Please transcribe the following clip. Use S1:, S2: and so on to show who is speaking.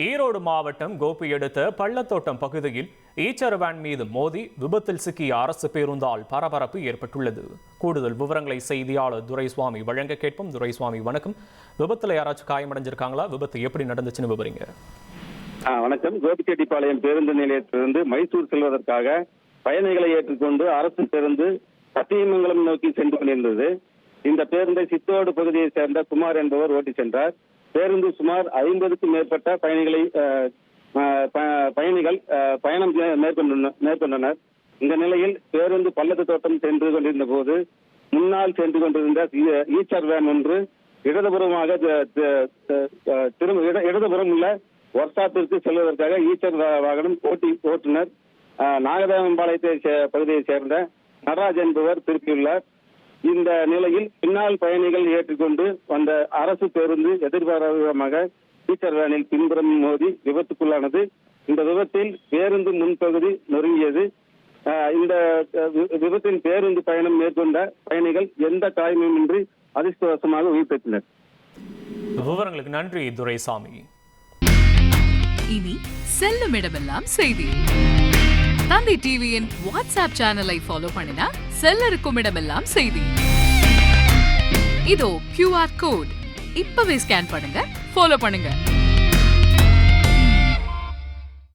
S1: ஈரோடு மாவட்டம் கோபி அடுத்த பள்ளத்தோட்டம் பகுதியில் ஈச்சர் வேன் மீது மோதி விபத்தில் சிக்கிய அரசு பேருந்தால் பரபரப்பு ஏற்பட்டுள்ளது. கூடுதல் விவரங்களை செய்தியாளர் துரைசுவாமி வழங்க கேட்போம். துரைசுவாமி, வணக்கம். விபத்தில் யாராச்சும் காயமடைஞ்சிருக்காங்களா? விபத்து எப்படி நடந்துச்சுன்னு விவரிங்க.
S2: வணக்கம். கோபிச்செட்டிப்பாளையம் பேருந்து நிலையத்திலிருந்து மைசூர் செல்வதற்காக பயணிகளை ஏற்றுக்கொண்டு அரசு பேருந்து சத்தியமங்கலம் நோக்கி சென்று கொண்டிருந்தது. இந்த பேருந்தை சித்தோடு பகுதியை சேர்ந்த குமார் என்பவர் ஓட்டி சென்றார். பேருந்து சுமார் 50க்கும் மேற்பட்ட பயணிகள் பயணம் மேற்கொண்டனர். இந்த நிலையில் பேருந்து பள்ளத்தோட்டம் சென்று கொண்டிருந்த போது முன்னால் சென்று கொண்டிருந்த ஈச்சர் வேன் ஒன்று இடதுபுறமாக இடதுபுறம் உள்ள ஒர்க்ஷாப்பிற்கு செல்வதற்காக ஈச்சர் வாகனம் ஓட்டுநர் நாகதேவம்பாளையத்தை பகுதியை சேர்ந்த நடராஜ் என்பவர் திருப்பியுள்ளார். இந்த நிலையில் பின்னால் பயணிகள் ஏற்றுக்கொண்டு வந்த அரசு பேருந்து எதிர்பாராதமாக ஈச்சர் வேனில் பின்புறம் மோதி விபத்துக்குள்ளானது. இந்த விபத்தில் பேருந்து முன்பகுதி நொறுங்கியது. இந்த விபத்தில் பேருந்து பயணம் மேற்கொண்ட பயணிகள் எந்த காயமுமின்றி அதிர்ஷ்டவசமாக உயிர் பெற்றனர்.
S1: விவரங்களுக்கு நன்றி துரைசாமி.
S3: இனி செல்லும் இடமெல்லாம் செய்தி. தந்தி டிவியின் வாட்ஸ்அப் சேனலை ஃபாலோ பண்ணினா செல்ல இருக்கும் இடமெல்லாம் செய்தி. இதோ QR கோட் இப்பவே ஸ்கேன் பண்ணுங்க, ஃபாலோ பண்ணுங்க.